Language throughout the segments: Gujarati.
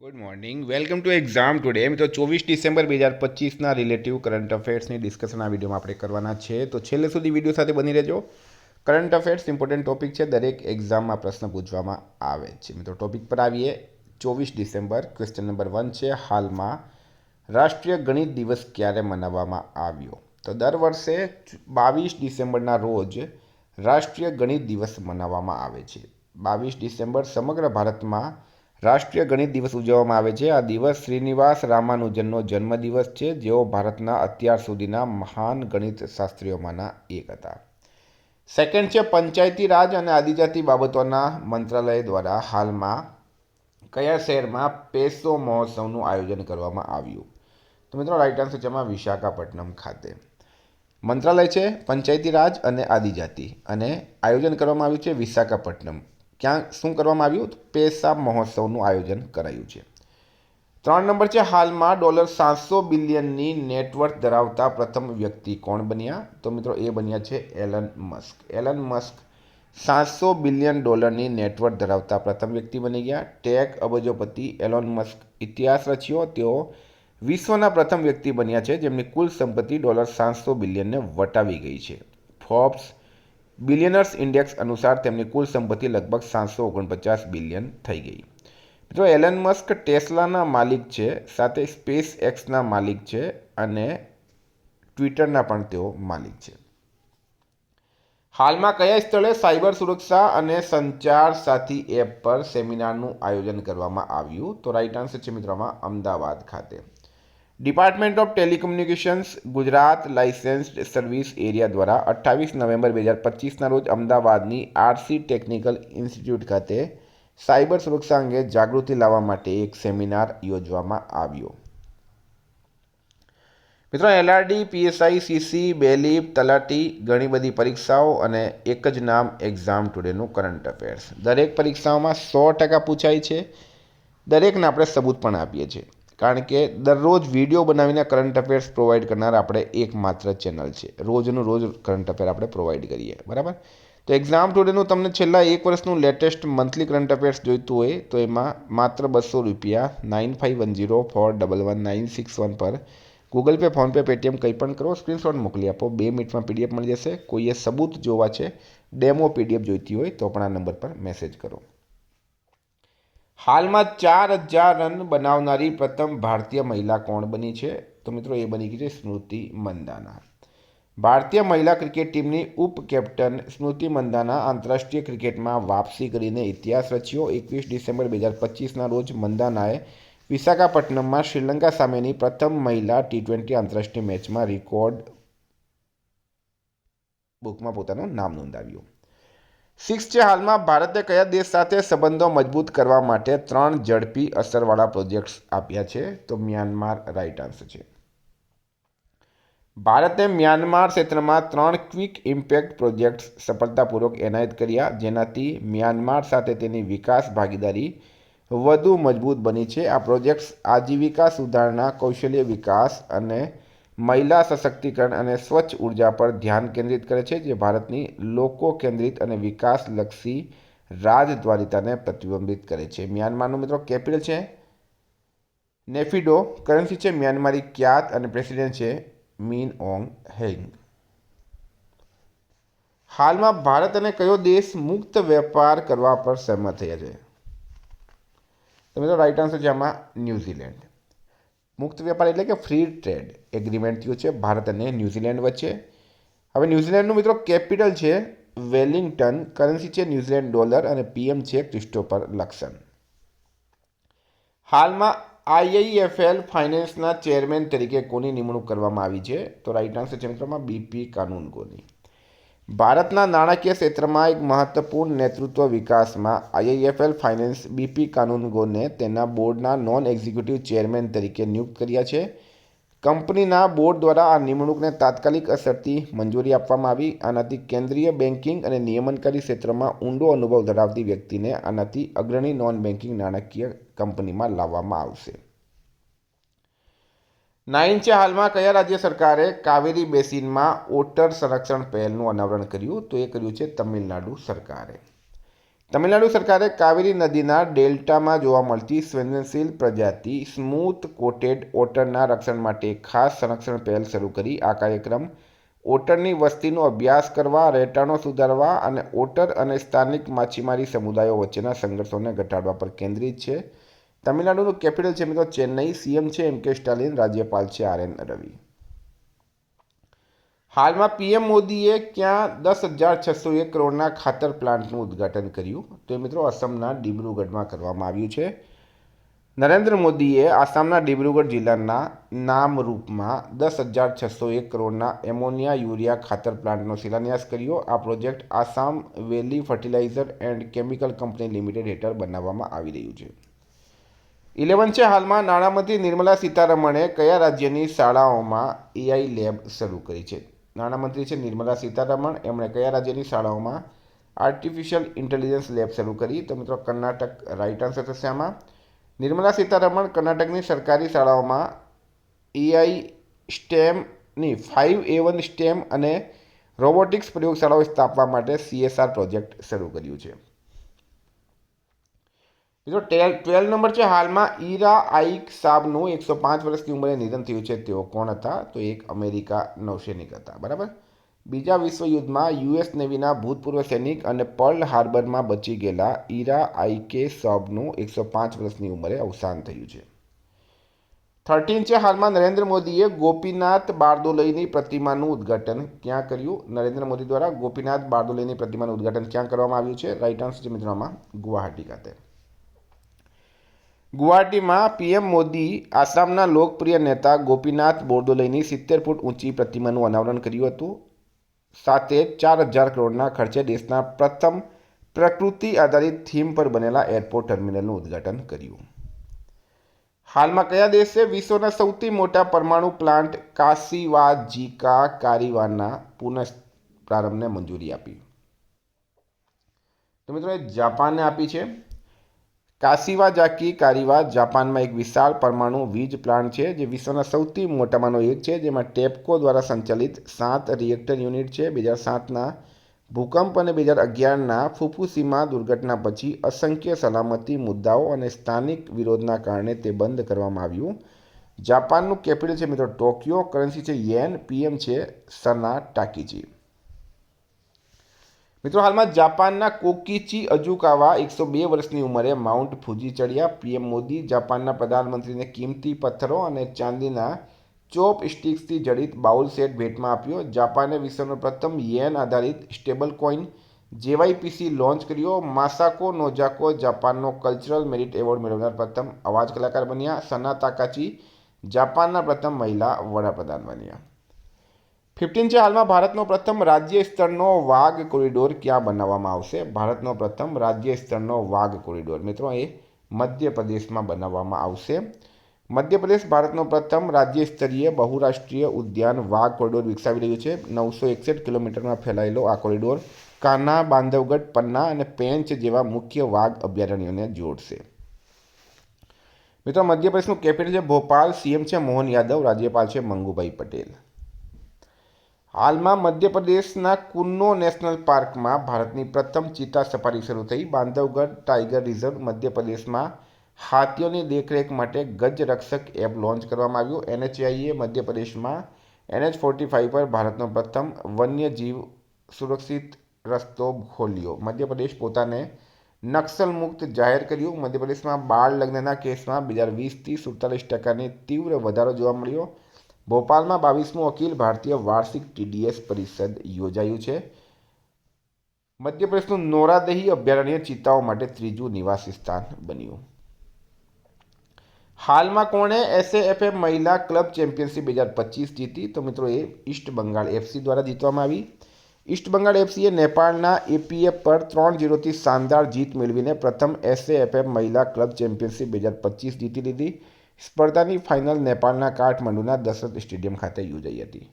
Good morning welcome to exam today. મિત્રો 24 ડિસેમ્બર 2025ના રિલેટિવ કરંટ અફેર્સની ડિસ્કશન આ વિડીયોમાં આપણે કરવાના છે, તો છેલ્લે સુધી વિડીયો સાથે બની રહેજો. કરંટ અફેર્સ ઇમ્પોર્ટન્ટ ટોપિક છે, દરેક એક્ઝામમાં પ્રશ્ન પૂછવામાં આવે છે. મિત્રો ટોપિક પર આવીએ. 24 ડિસેમ્બર, ક્વેશ્ચન નંબર 1 છે, હાલમાં રાષ્ટ્રીય ગણિત દિવસ ક્યારે મનાવવામાં આવ્યો? તો દર વર્ષે 22 ડિસેમ્બરના રોજ રાષ્ટ્રીય ગણિત દિવસ મનાવવામાં આવે છે. 22 ડિસેમ્બર સમગ્ર ભારતમાં રાષ્ટ્રીય ગણિત દિવસ ઉજવવામાં આવે છે. આ દિવસ શ્રીનિવાસ રામાનુજનનો જન્મદિવસ છે, જેઓ ભારતના અત્યાર સુધીના મહાન ગણિત શાસ્ત્રીઓમાંના એક હતા. સેકન્ડ છે, પંચાયતી રાજ અને આદિજાતિ બાબતોના મંત્રાલય દ્વારા હાલમાં કયા શહેરમાં પેસો મહોત્સવનું આયોજન કરવામાં આવ્યું? તો મિત્રો રાઈટ આન્સર છે એમાં વિશાખાપટ્ટનમ ખાતે. મંત્રાલય છે પંચાયતી રાજ અને આદિજાતિ, અને આયોજન કરવામાં આવ્યું છે વિશાખાપટ્ટનમ. ક્યાં શું કરવામાં આવ્યું? પેસા મહોત્સવનું આયોજન કરાયું છે. 3 નંબર છે, હાલમાં $700 બિલિયનની નેટવર્થ ધરાવતા પ્રથમ વ્યક્તિ કોણ બન્યા? તો મિત્રો એ બન્યા છે Elon Musk. Elon Musk $700 billion net worth ધરાવતા પ્રથમ વ્યક્તિ બની ગયા. ટેક અબજોપતિ એલોન મસ્ક ઇતિહાસ રચ્યો. તેઓ વિશ્વના પ્રથમ વ્યક્તિ બન્યા છે જેમની કુલ સંપત્તિ $700 બિલિયનને વટાવી ગઈ છે. ફોર્બ્સ બિલિયનર્સ ઇન્ડેક્સ અનુસાર તેમની કુલ સંપત્તિ લગભગ 749 બિલિયન થઈ ગઈ. મિત્રો એલન મસ્ક ટેસ્લાના માલિક છે, સાથે સ્પેસ એક્સના માલિક છે, અને ટ્વિટરના પણ તેઓ માલિક છે. હાલમાં કયા સ્થળે સાયબર સુરક્ષા અને સંચાર સાથી એપ પર સેમિનારનું આયોજન કરવામાં આવ્યું? તો રાઈટ આન્સર છે મિત્રોમાં અમદાવાદ ખાતે. Department of telecommunications Gujarat licensed service area દ્વારા 28 નવેમ્બર 2025ના રોજ અમદાવાદની આરસી ટેકનિકલ ઇન્સ્ટિટ્યૂટ ખાતે સાયબર સુરક્ષા અંગે જાગૃતિ લાવવા માટે એક સેમિનાર યોજવામાં આવ્યો. મિત્રો એલઆરડી, પીએસઆઈ, સીસી, બેલીફ, તલાટી, ઘણી બધી પરીક્ષાઓ અને એક જ નામ એક્ઝામ ટુડેનું કરંટ અફેર્સ. દરેક પરીક્ષાઓમાં 100% પૂછાય છે. દરેકને આપણે સબૂત પણ આપીએ છીએ, કારણ કે દરરોજ વિડીયો બનાવીને કરંટ અફેર્સ પ્રોવાઈડ કરનાર આપણે એકમાત્ર ચેનલ છે. રોજનું રોજ કરંટ અફેર આપણે પ્રોવાઈડ કરીએ, બરાબર. તો એક્ઝામ ટુડેનું તમને છેલ્લા એક વર્ષનું લેટેસ્ટ મંથલી કરંટ અફેર્સ જોઈતું હોય તો એમાં માત્ર ₹200 9510411961 પર ગૂગલ પે, ફોનપે, પેટીએમ કંઈ પણ કરો, સ્ક્રીનશોટ મોકલી આપો. 2 મિનિટમાં પીડીએફ મળી જશે. કોઈએ સબૂત જોવા છે, ડેમો પીડીએફ જોઈતી હોય તો પણ આ નંબર પર મેસેજ કરો. હાલમાં 4000 રન બનાવનારી પ્રથમ ભારતીય મહિલા કોણ બની છે? તો મિત્રો એ બની ગઈ છે સ્મૃતિ મંદાના. ભારતીય મહિલા ક્રિકેટ ટીમની ઉપ કેપ્ટન સ્મૃતિ મંદાના આંતરરાષ્ટ્રીય ક્રિકેટમાં વાપસી કરીને ઇતિહાસ રચ્યો. 21 ડિસેમ્બર 2025ના રોજ મંદાનાએ વિશાખાપટ્ટનમમાં શ્રીલંકા સામેની પ્રથમ મહિલા T20 આંતરરાષ્ટ્રીય મેચમાં રેકોર્ડ બુકમાં પોતાનું નામ નોંધાવ્યું. 6 છે, હાલમાં ભારતે કયા દેશ સાથે સંબંધો મજબૂત કરવા માટે 3 ઝડપી અસરવાળા પ્રોજેક્ટ્સ આપ્યા છે? તો મ્યાનમાર રાઈટ આન્સર છે. ભારતે મ્યાનમાર ક્ષેત્રમાં 3 ક્વિક ઇમ્પેક્ટ પ્રોજેક્ટ્સ સફળતાપૂર્વક એનાયત કર્યા, જેનાથી મ્યાનમાર સાથે તેની વિકાસ ભાગીદારી વધુ મજબૂત બની છે. આ પ્રોજેક્ટ્સ આજીવિકા સુધારણા, કૌશલ્ય વિકાસ અને મહિલા સશક્તિકરણ અને સ્વચ્છ ઉર્જા પર ધ્યાન કેન્દ્રિત કરે છે, જે ભારતની લોકો કેન્દ્રિત અને વિકાસલક્ષી રાજદ્વારિતાને પ્રતિબિંબિત કરે છે. મ્યાનમારનું મિત્રો કેપિટલ છે નેફિડો, કરન્સી છે મ્યાનમારી ક્યાત, અને પ્રેસિડેન્ટ છે મીન ઓંગ હેંગ. હાલમાં ભારત અને કયો દેશ મુક્ત વેપાર કરવા પર સહમત થયા છે? તો મિત્રો રાઈટ આન્સર છે આમાં ન્યૂઝીલેન્ડ. મુક્ત વેપાર એટલે કે ફ્રી ટ્રેડ એગ્રીમેન્ટ થયું છે ભારત અને ન્યૂઝીલેન્ડ વચ્ચે. હવે ન્યૂઝીલેન્ડનું મિત્રો કેપિટલ છે વેલિંગ્ટન, કરન્સી છે ન્યૂઝીલેન્ડ ડોલર, અને પીએમ છે ક્રિસ્ટોફર લક્સન. હાલમાં આઈઆઈએફએલ ફાઇનાન્સના ચેરમેન તરીકે કોની નિમણૂક કરવામાં આવી છે? તો રાઈટ આન્સર છે મિત્રોમાં બીપી કાનૂનગોની. ભારતના નાણાકીય ક્ષેત્રમાં એક મહત્વપૂર્ણ નેતૃત્વ વિકાસમાં આઈઆઈએફએલ ફાઇનાન્સ બીપી કાનૂનગોને તેના બોર્ડના નોન એક્ઝિક્યુટિવ ચેરમેન તરીકે નિયુક્ત કર્યા છે. કંપનીના બોર્ડ દ્વારા આ નિમણૂકને તાત્કાલિક અસરથી મંજૂરી આપવામાં આવી. આનાથી કેન્દ્રીય બેન્કિંગ અને નિયમનકારી ક્ષેત્રમાં ઊંડો અનુભવ ધરાવતી વ્યક્તિને આનાથી અગ્રણી નોન બેન્કિંગ નાણાકીય કંપનીમાં લાવવામાં આવશે. 9 છે, હાલમાં કયા રાજ્ય સરકારે કાવેરી બેસિનમાં ઓટર સંરક્ષણ પહેલનું અનાવરણ કર્યું? તો એ કર્યું છે તમિલનાડુ સરકારે. તમિલનાડુ સરકારે કાવેરી નદીના ડેલ્ટામાં જોવા મળતી સંવેદનશીલ પ્રજાતિ સ્મૂથ કોટેડ ઓટરના રક્ષણ માટે ખાસ સંરક્ષણ પહેલ શરૂ કરી. આ કાર્યક્રમ ઓટરની વસ્તીનો અભ્યાસ કરવા, રહેઠાણો સુધારવા અને ઓટર અને સ્થાનિક માછીમારી સમુદાયો વચ્ચેના સંઘર્ષોને ઘટાડવા પર કેન્દ્રિત છે. તમિલનાડુનું કેપિટલ છે મિત્રો ચેન્નઈ. સીએમ છે એમ.કે. સ્ટાલિન. રાજ્યપાલ છે આર.એન. રવિ. હાલમાં પીએમ મોદીએ ક્યાં 10,601 કરોડના ખાતર પ્લાન્ટનું ઉદ્ઘાટન કર્યું? તો મિત્રો અસમના ડિબ્રુગઢમાં કરવામાં આવ્યું છે. નરેન્દ્ર મોદીએ આસામના ડિબ્રુગઢ જિલ્લાના નામરૂપમાં 10,601 કરોડના એમોનિયા યુરિયા ખાતર પ્લાન્ટનો શિલાન્યાસ કર્યો. આ project Assam valley fertiliser and chemical company limited હેઠળ બનાવવામાં આવી રહ્યું છે. 11 છે. હાલમાં નાણામંત્રી નિર્મલા સીતારમણે કયા રાજ્યની શાળાઓમાં એઆઈ લેબ શરૂ કરી છે? નાણામંત્રી છે નિર્મલા સીતારમણ. એમણે કયા રાજ્યની શાળાઓમાં આર્ટિફિશિયલ ઇન્ટેલિજન્સ લેબ શરૂ કરી? તો મિત્રો કર્ણાટક રાઇટ આન્સર થશે આમાં. નિર્મલા સીતારમણ કર્ણાટકની સરકારી શાળાઓમાં એઆઈ સ્ટેમની 5A1 સ્ટેમ અને રોબોટિક્સ પ્રયોગશાળાઓ સ્થાપવા માટે CSR પ્રોજેક્ટ શરૂ કર્યું છે. મિત્રો 12 નંબર છે. હાલમાં ઈરા આઇક સાબનું 105 વર્ષની ઉંમરે નિધન થયું છે. તેઓ કોણ હતા? તો એક અમેરિકા નૌસૈનિક હતા. બરાબર. બીજા વિશ્વયુદ્ધમાં યુએસ નેવીના ભૂતપૂર્વ સૈનિક અને પર્લ હાર્બરમાં બચી ગયેલા ઈરા આઇકે સાબનું 105 વર્ષની ઉંમરે અવસાન થયું છે. 13 છે. હાલમાં નરેન્દ્ર મોદીએ ગોપીનાથ બારદોલઈની પ્રતિમાનું ઉદ્ઘાટન ક્યાં કર્યું? નરેન્દ્ર મોદી દ્વારા ગોપીનાથ બારદોલઈની પ્રતિમાનું ઉદ્ઘાટન ક્યાં કરવામાં આવ્યું છે? રાઇટ આન્સર છે મિત્રોમાં ગુવાહાટી ખાતે. ગુવાહાટીમાં પીએમ મોદી આસામના લોકપ્રિય નેતા ગોપીનાથ બોરદોલઈની 70 ફૂટ ઊંચી પ્રતિમાનું અનાવરણ કર્યું હતું. સાથે 4,000 કરોડના ખર્ચે દેશના પ્રથમ પ્રકૃતિ આધારિત થીમ પર બનેલા એરપોર્ટ ટર્મિનલનું ઉદ્ઘાટન કર્યું. હાલમાં કયા દેશે વિશ્વના સૌથી મોટા પરમાણુ પ્લાન્ટ કાશીવાજીકા કારીવાના પુનઃ પ્રારંભને મંજૂરી આપી? તો મિત્રો જાપાનને આપી છે. કાશીવાજાકી કારીવા જાપાનમાં એક વિશાળ પરમાણુ વીજ પ્લાન્ટ છે જે વિશ્વના સૌથી મોટામાંનો એક છે, જેમાં ટેપકો દ્વારા સંચાલિત 7 રિએક્ટર યુનિટ છે. 2007ના ભૂકંપ અને 2011ના ફુકુશીમા દુર્ઘટના પછી અસંખ્ય સલામતી મુદ્દાઓ અને સ્થાનિક વિરોધના કારણે તે બંધ કરવામાં આવ્યું. જાપાનનું કેપિટલ છે મિત્રો ટોક્યો. કરન્સી છે યેન. પીએમ છે સના ટાકીચી. મિત્રો હાલમાં જાપાનના કોકીચી અજુકાવા 102 વર્ષની ઉંમરે માઉન્ટ ફુજી ચડ્યા. પીએમ મોદી જાપાનના પ્રધાનમંત્રીને કિંમતી પથ્થરો અને ચાંદીના ચોપ સ્ટિક્સથી જડિત બાઉલ સેટ ભેટમાં આપ્યો. જાપાને વિશ્વનો પ્રથમ યેન આધારિત સ્ટેબલ કોઇન JYPC લોન્ચ કર્યો. માસાકો નોજાકો જાપાનનો કલ્ચરલ મેરિટ એવોર્ડ મેળવનાર પ્રથમ અવાજ કલાકાર બન્યા. સના તાકાચી જાપાનના પ્રથમ મહિલા વડાપ્રધાન બન્યા. 15 છે. હાલમાં ભારતનો પ્રથમ રાજ્ય સ્તરનો વાઘ કોરિડોર ક્યાં બનાવવામાં આવશે? ભારતનો પ્રથમ રાજ્ય સ્તરનો વાઘ કોરિડોર મિત્રો એ મધ્યપ્રદેશમાં બનાવવામાં આવશે. મધ્યપ્રદેશ ભારતનો પ્રથમ રાજ્ય સ્તરીય બહુરાષ્ટ્રીય ઉદ્યાન વાઘ કોરિડોર વિકસાવી રહ્યું છે. 961 કિલોમીટરમાં ફેલાયેલો આ કોરિડોર કાન્હા, બાંધવગઢ, પન્ના અને પેંચ જેવા મુખ્ય વાઘ અભયારણ્યોને જોડશે. મિત્રો મધ્યપ્રદેશનું કેપિટલ છે ભોપાલ. સીએમ છે મોહન યાદવ. રાજ્યપાલ છે મંગુભાઈ પટેલ. હાલમાં મધ્યપ્રદેશના કુન્નો નેશનલ પાર્કમાં ભારતની પ્રથમ ચિત્તા સફારી શરૂ થઈ. બાંધવગઢ ટાઇગર રિઝર્વ મધ્યપ્રદેશમાં હાથીઓની દેખરેખ માટે ગજ રક્ષક એપ લોન્ચ કરવામાં આવ્યું. NHAIએ મધ્યપ્રદેશમાં NH45 પર ભારતનો પ્રથમ વન્યજીવ સુરક્ષિત રસ્તો ખોલ્યો. મધ્યપ્રદેશ પોતાને નક્સલ મુક્ત જાહેર કર્યું. મધ્યપ્રદેશમાં બાળ લગ્નના કેસમાં 2020થી 47% તીવ્ર વધારો જોવા મળ્યો. ભોપાલમાં 22મું અખિલ ભારતીય વાર્ષિક TDS પરિષદ યોજાયું છે. મધ્યપ્રદેશનું નોરાદહી અભયારણ્ય ચિત્તાઓ માટે ત્રીજું નિવાસી સ્થાન બન્યું. હાલમાં કોણે SAFF મહિલા ક્લબ ચેમ્પિયનશિપ 2025 જીતી? તો મિત્રો એ ઈસ્ટ બંગાળ FC દ્વારા જીતવામાં આવી. ઈસ્ટ બંગાળ FCએ નેપાળના APF પર 3-0થી શાનદાર જીત મેળવીને પ્રથમ SAFF મહિલા ક્લબ ચેમ્પિયનશિપ 2025 જીતી લીધી. સ્પર્ધાની ફાઇનલ નેપાળના કાઠમંડુના દશરથ સ્ટેડિયમ ખાતે યોજાઈ હતી.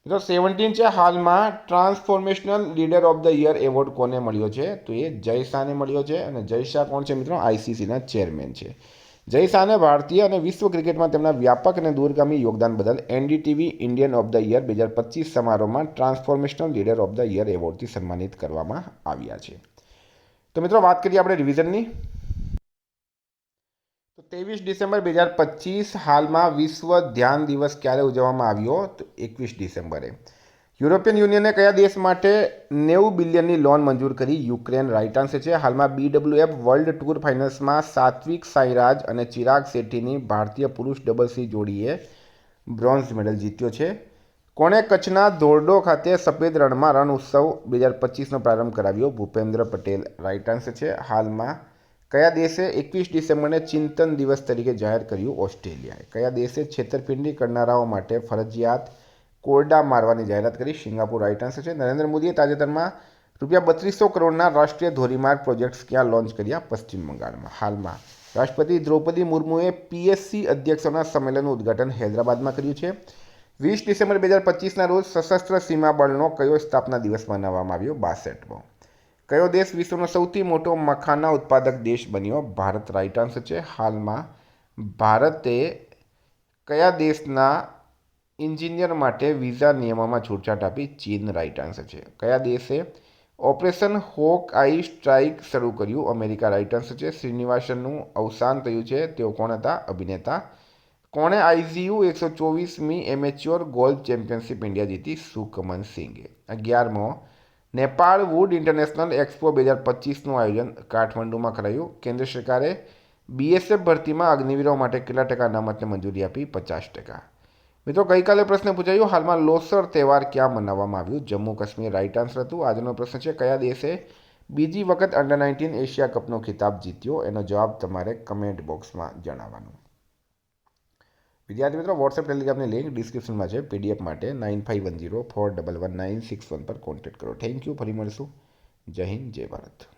મિત્રો 17 છે. હાલમાં transformational leader of the year award કોને મળ્યો છે? તો એ જય શાહને મળ્યો છે. અને જય શાહ કોણ છે મિત્રો? ICCના ચેરમેન છે. જય શાહને ભારતીય અને વિશ્વ ક્રિકેટમાં તેમના વ્યાપક અને દૂરગામી યોગદાન બદલ NDTV Indian of the year 2025 સમારોહમાં transformational leader of the year એવોર્ડથી સન્માનિત કરવામાં આવ્યા છે. તો મિત્રો વાત કરીએ આપણે રિવિઝનની. તો 23 ડિસેમ્બર 2025 હાલમાં વિશ્વ ધ્યાન દિવસ ક્યારે ઉજવવામાં આવ્યો? તો 21 ડિસેમ્બરે. યુરોપિયન યુનિયને કયા દેશ માટે 90 બિલિયનની લોન મંજૂર કરી? યુક્રેન. રાઇટ આન્સર છે. હાલમાં BWF વર્લ્ડ ટૂર ફાઇનલ્સમાં સાત્વિક સાઈરાજ અને ચિરાગ શેટ્ટીની ભારતીય પુરુષ ડબલ્સની જોડીએ બ્રોન્ઝ મેડલ જીત્યો છે. કોણે કચ્છના ધોરડો ખાતે સફેદ રણમાં રણ ઉત્સવ 2025નો પ્રારંભ કરાવ્યો? ભૂપેન્દ્ર પટેલ. રાઇટ આન્સર છે. હાલમાં કયા દેશે 21 ડિસેમ્બરને ચિંતન દિવસ તરીકે જાહેર કર્યું? ઓસ્ટ્રેલિયાએ. કયા દેશે છેતરપિંડી કરનારાઓ માટે ફરજિયાત કોરડા મારવાની જાહેરાત કરી? સિંગાપુર. રાઇટ આન્સર છે. નરેન્દ્ર મોદીએ તાજેતરમાં ₹3200 કરોડના રાષ્ટ્રીય ધોરીમાર્ગ પ્રોજેક્ટ્સ ક્યાં લોન્ચ કર્યા? પશ્ચિમ બંગાળમાં. હાલમાં રાષ્ટ્રપતિ દ્રૌપદી મુર્મુએ PSC અધ્યક્ષોના સંમેલનનું ઉદ્ઘાટન હૈદરાબાદમાં કર્યું છે. 20 ડિસેમ્બર 2025ના રોજ સશસ્ત્ર સીમા બળનો કયો સ્થાપના દિવસ મનાવવામાં આવ્યો? 62મો. કયો દેશ વિશ્વનો સૌથી મોટો મખાના ઉત્પાદક દેશ બન્યો? ભારત. રાઇટ આન્સર છે. હાલમાં ભારતે કયા દેશના એન્જિનિયર માટે વિઝા નિયમોમાં છૂટછાટ આપી? ચીન. રાઇટ આન્સર છે. કયા દેશે ઓપરેશન હોક આઈ સ્ટ્રાઇક શરૂ કર્યું? અમેરિકા. રાઇટ આન્સર છે. શ્રીનિવાસનનું અવસાન થયું છે. તેઓ કોણ હતા? અભિનેતા. કોણે ICU 124મી એમેચ્યોર ગોલ્ફ ચેમ્પિયનશિપ ઇન્ડિયા જીતી? સુકમન સિંઘે. 11મો. નેપાળ વુડ ઇન્ટરનેશનલ એક્સપો 2025નું આયોજન કાઠમંડુમાં કરાયું. કેન્દ્ર સરકારે BSF ભરતીમાં અગ્નિવીરો માટે કેટલા ટકા અનામતને મંજૂરી આપી? 50%. મિત્રો ગઈકાલે પ્રશ્ન પૂછાયો, હાલમાં લોસર તહેવાર ક્યાં મનાવવામાં આવ્યું? જમ્મુ કાશ્મીર. રાઇટ આન્સર હતું. આજનો પ્રશ્ન છે, કયા દેશે બીજી વખત અંડર-19 એશિયા કપનો ખિતાબ જીત્યો? એનો જવાબ તમારે કમેન્ટ બોક્સમાં જણાવવાનો. વિદ્યાર્થી મિત્રો, વોટ્સએપ ટેલિગ્રામની લિંક ડિસ્ક્રિપ્શનમાં છે. PDF માટે 9510411961 પર કોન્ટેક્ટ કરો. Thank you. ફરી મળીશું. જય હિન્દ, જય ભારત.